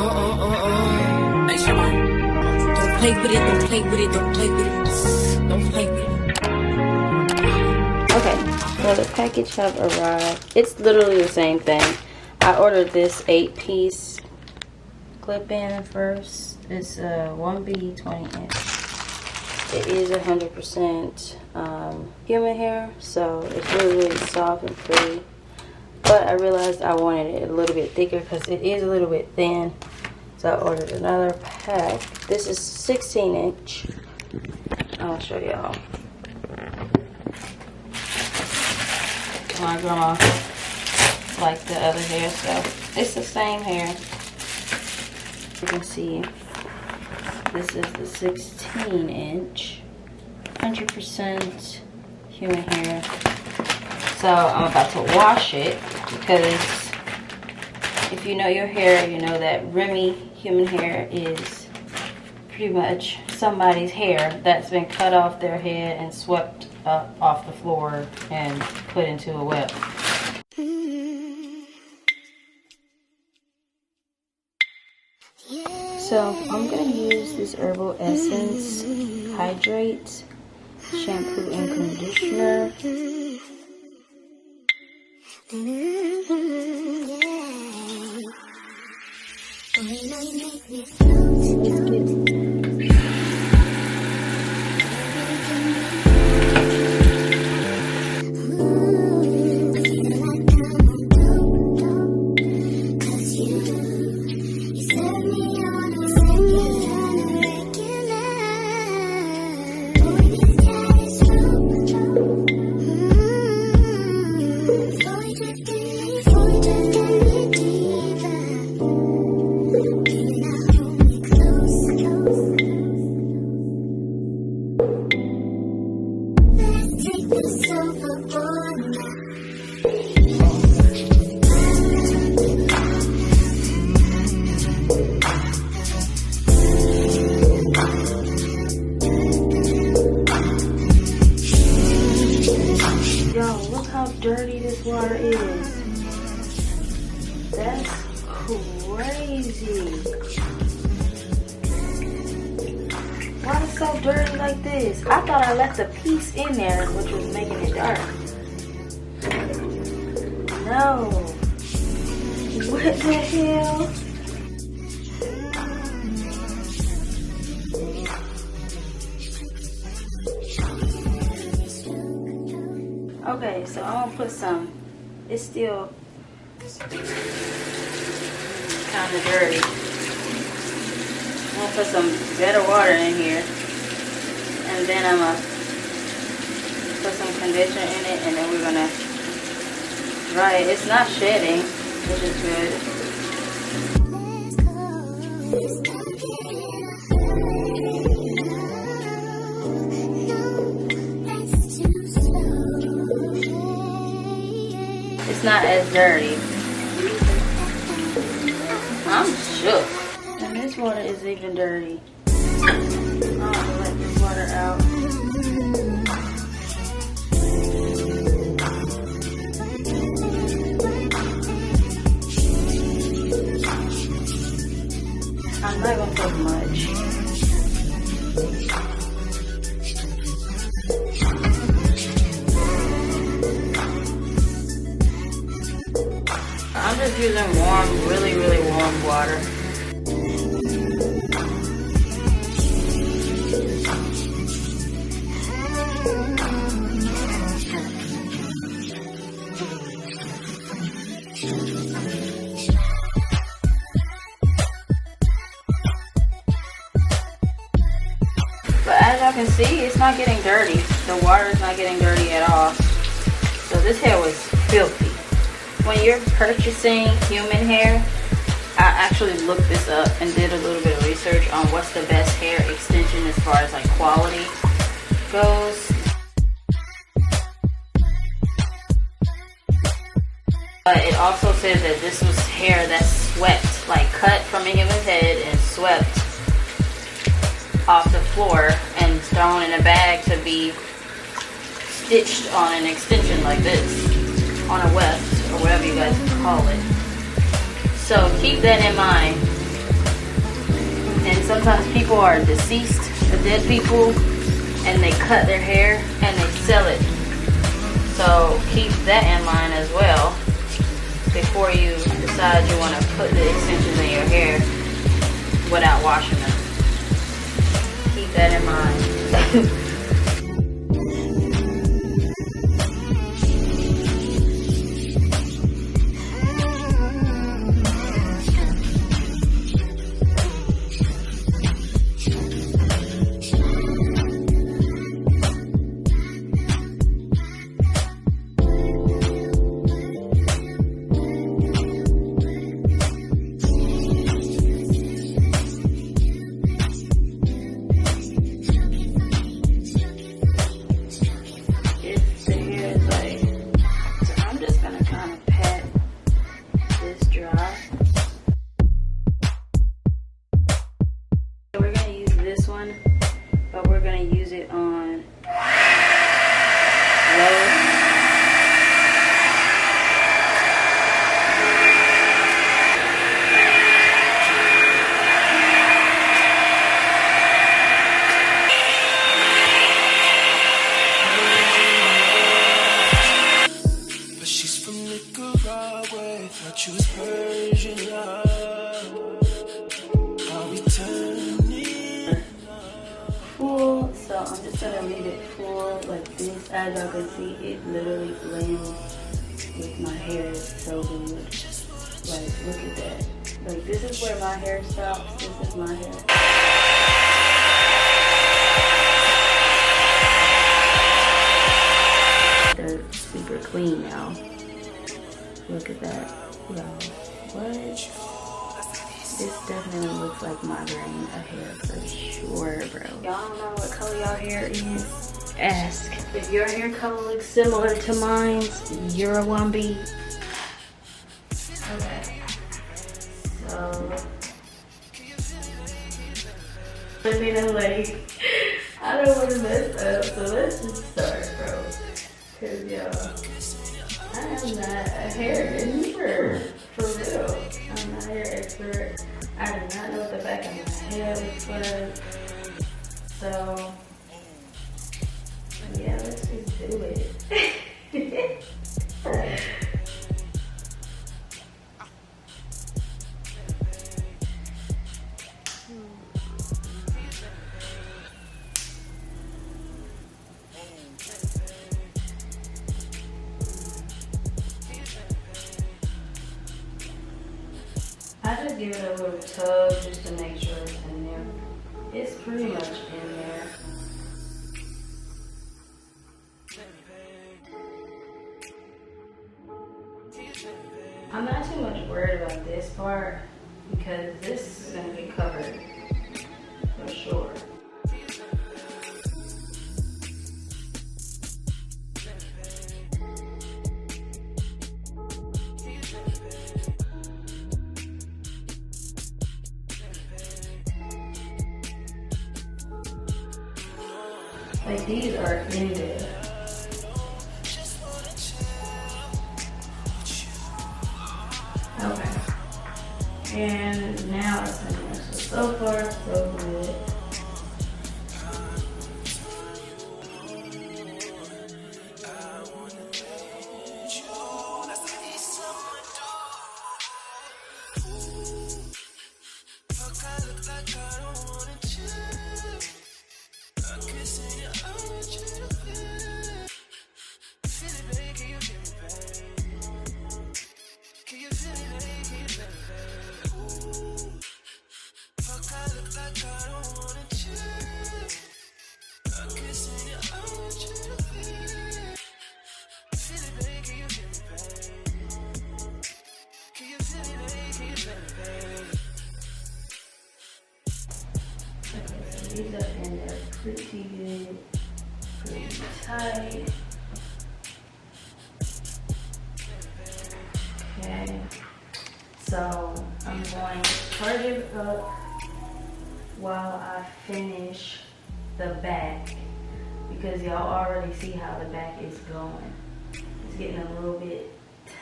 Don't play with it, don't play with it, don't play with it. Don't play with it. Okay, so the package have arrived. It's literally the same thing. I ordered this 8-piece clip-in first. It's a 1B 20-inch. It is 100% human hair, so it's really soft and pretty. But I realized I wanted it a little bit thicker because it is a little bit thin. So I ordered another pack. This is 16-inch. I'll show y'all. My grandma liked the other hair, so it's the same hair. You can see this is the 16-inch, 100% human hair. So I'm about to wash it because if you know your hair, you know that Remy human hair is pretty much somebody's hair that's been cut off their head and swept up off the floor and put into a web. So I'm going to use this Herbal Essence Hydrate shampoo and conditioner. Dirty this water is. That's crazy. Why is it so dirty like this? I thought I left a piece in there which was making it dark. No. What the hell? Okay, so I'm gonna put some. It's still kind of dirty. I'm gonna put some better water in here, and then I'm gonna put some conditioner in it, and then we're gonna dry it. It's not shedding, which is good. It's not as dirty. I'm shook. And this water is even dirty. I'm gonna let this water out. I'm not gonna put much. I'm just using warm, really warm water. But as y'all can see, it's not getting dirty. The water is not getting dirty at all. So this hair was filthy. When you're purchasing human hair, I actually looked this up and did a little bit of research on what's the best hair extension as far as like quality goes. But it also says that this was hair that's swept, like cut from a human's head and swept off the floor and thrown in a bag to be stitched on an extension like this, on a weft or whatever you guys call it. So keep that in mind sometimes people are deceased, the dead people, and they cut their hair and they sell it. So keep that in mind as well before you decide you want to put the extensions in your hair without washing them. Keep that in mind. But we're going to use it on But she's from Nicaragua, thought she was Persian love. Are we turning full, so I'm just gonna leave it full like this. As y'all can see, it literally blends with my hair. It's so good. Like, look at that. Like, this is where my hair stops. This is my hair. They're super clean now. Look at that. Yo, what? This definitely looks like my grain of hair for sure, bro. Y'all don't know what color y'all hair is? Ask. If your hair color looks similar to mine, you're a 1B. Okay. So, I mean, I'm like, I don't want to mess up, so let's just start, bro. Cause y'all, I am not a hair expert, for real. I'm not a hair expert. I do not know what the back of my hair looks like. So, yeah, let's just do it. I just give it a little tug just to make sure it's in there. It's pretty much in there. I'm not too much worried about this part because this is going to be covered for sure. Like, these are in there. Okay. And now it's in there. So far, so good. These are in there pretty good, pretty tight. Okay, so I'm going to charge it up while I finish the back because y'all already see how the back is going. It's getting a little bit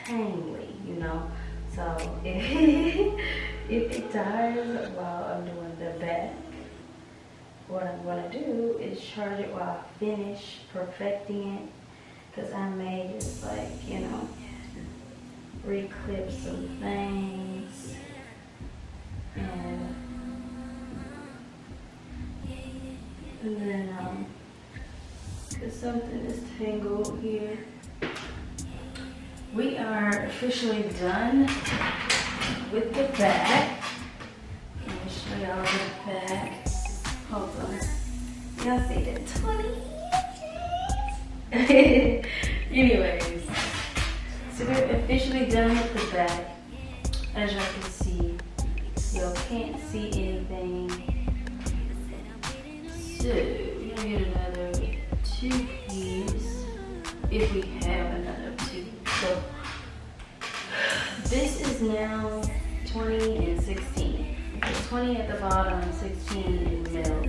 tangly, you know. So if it tires while I'm doing the back, what I'm gonna do is charge it while I finish perfecting it, because I may just like, you know, reclip some things and then because something is tangled here. We are officially done with the back. Let me show y'all the back. Hold on. Y'all see the 20? Anyways, so we're officially done with the back. As y'all can see, y'all can't see anything. So we're gonna get another 2-piece if we have another 2. So this is now 20 and 16. So 20 at the bottom, 16 in the middle.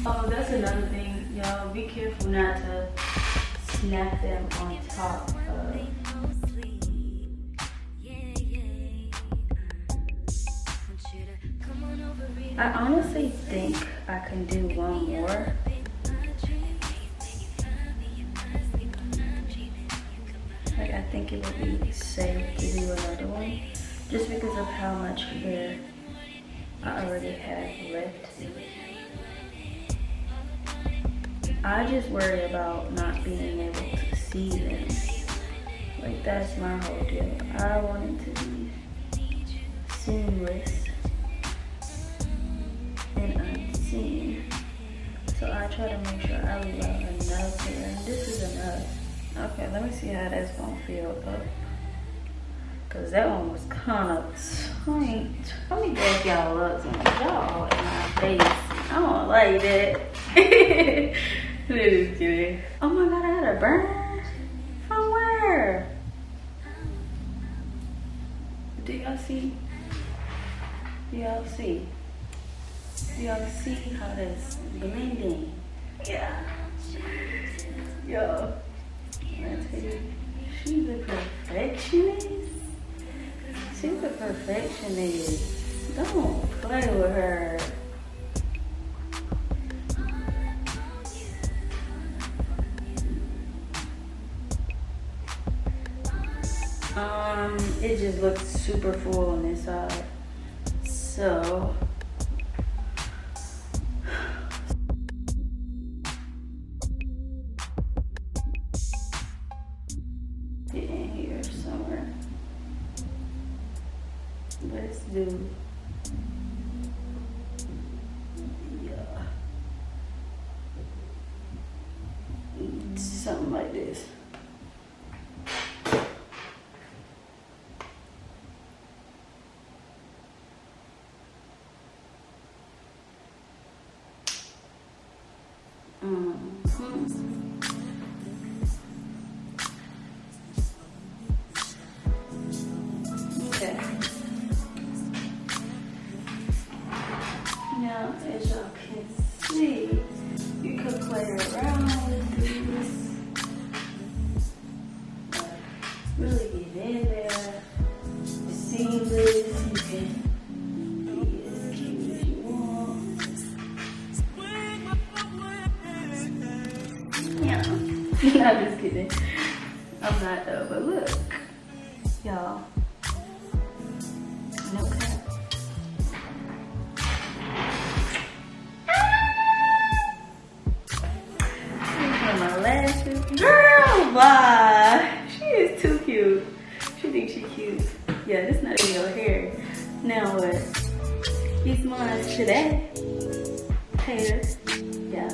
Oh, that's another thing, y'all. Be careful not to snap them on top of. I honestly think I can do one more. Like, I think it would be safe to do another one, just because of how much hair I already have left. I just worry about not being able to see them. Like, that's my whole deal. I want it to be seamless and unseen. So I try to make sure I leave out enough hair. And this is enough. Okay, let me see how that's gonna feel up. Cause that one was kind of tight. Let me back y'all up. Y'all in my face. I don't like that. Just kidding. Oh my god, I had a burn? From where? Do y'all see? Do y'all see? Do y'all see how that's blending? Yeah. Yo, I tell you, she's a perfectionist. She's a perfectionist. Don't play with her. It just looks super full on this side. So get in here somewhere. Let's do, yeah, something like this. Okay. Now, as y'all can see, you could play around with this. Really get in there. It's seamless. You can be as cute as you want. Yeah. I'm just kidding. I'm not though, but look. Y'all. No cap. My lashes. Girl, bye. She is too cute. She thinks she's cute. Yeah, this not in your hair. Now what? He's mine today. Hair. Yeah.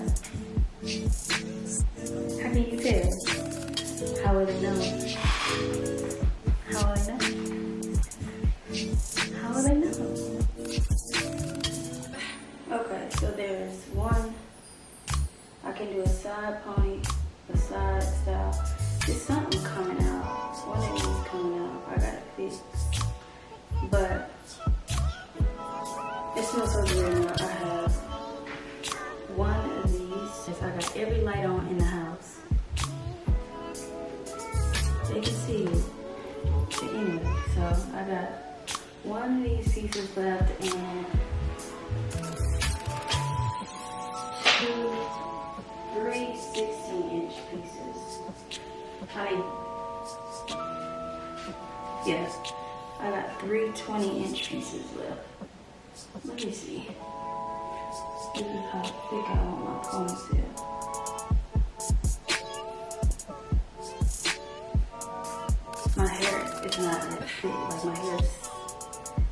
How can you tell? How will they know? How will they know? How will they know? Okay, so there's one. I can do a side pony, a side style. There's something coming out. One of these coming out. I gotta fix. But it anyway. So I got one of these pieces left and 2, 3 16-inch pieces. Yes, I got 3 20-inch pieces left. Let me see. This is how thick I want my ponytail. My hair is not that thick. Like my hair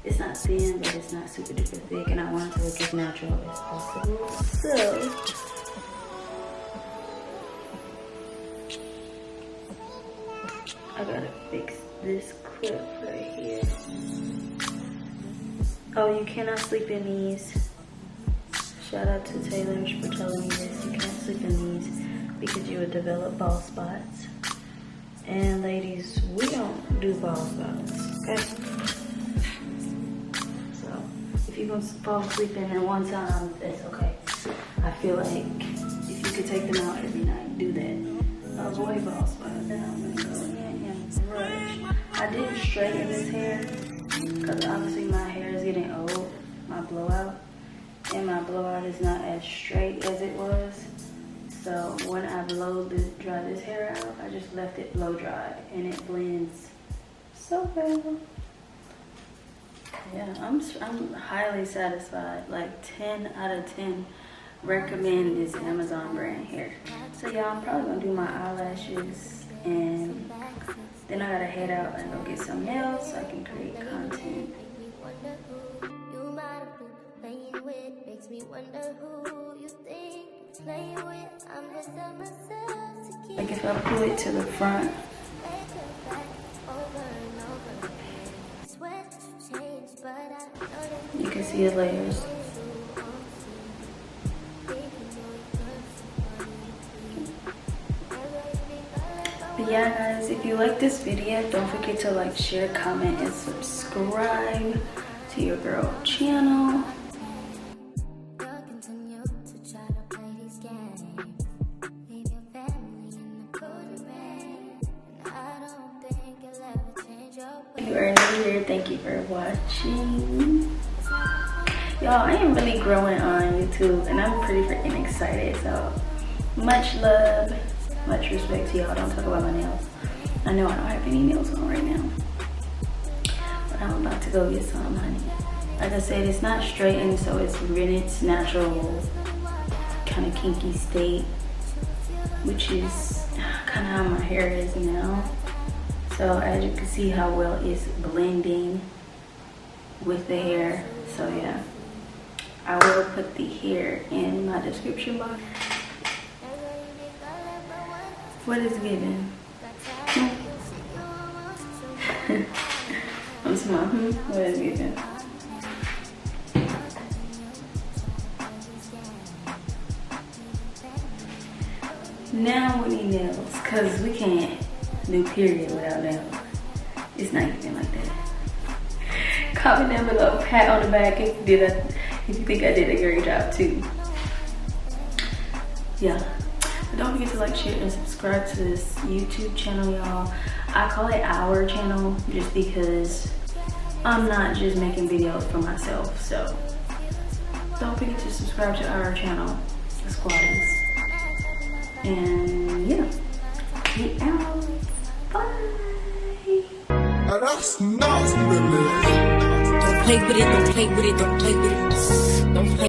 it's not thin, but it's not super duper thick, and I want it to look as natural as possible. So I gotta fix this clip right here. Oh, you cannot sleep in these. Shout out to tailors for telling me this. You can't sleep in these because you would develop bald spots. And ladies, we don't do bald spots, okay? So if you're gonna fall asleep in it one time, that's okay. I feel like if you could take them out every night, do that. Avoid bald spots. Then I'm gonna go in and brush. I didn't straighten this hair because obviously my hair is getting old, my blowout, and my blowout is not as straight as it was. So when I dry this hair out, I just left it blow dry and it blends so well. Yeah, I'm highly satisfied. Like 10 out of 10 recommend this Amazon brand hair. So y'all, I'm probably gonna do my eyelashes and then I gotta head out and go get some nails so I can create content. Like if I pull it to the front, you can see the layers. But yeah guys, if you like this video, don't forget to like, share, comment, and subscribe to your girl channel. If you are new here, thank you for watching. Y'all, I am really growing on YouTube and I'm pretty freaking excited. So much love, much respect to y'all. Don't talk about my nails. I know I don't have any nails on right now, but I'm about to go get some, honey. Like I said, it's not straightened, so it's in its natural kind of kinky state, which is kind of how my hair is now. So as you can see how well it's blending with the hair. So yeah, I will put the hair in my description box. What is given? I'm smart. What is given? Now we need nails, cause we can't do period without nails. It's not even like that. Comment down below, pat on the back if you think I did a great job too. Yeah. But don't forget to like, share, and subscribe to this YouTube channel, y'all. I call it our channel just because I'm not just making videos for myself. So don't forget to subscribe to our channel, the Sqaudies. And yeah, we out. Bye. Don't play with it, don't play with it, don't play with it. Don't play.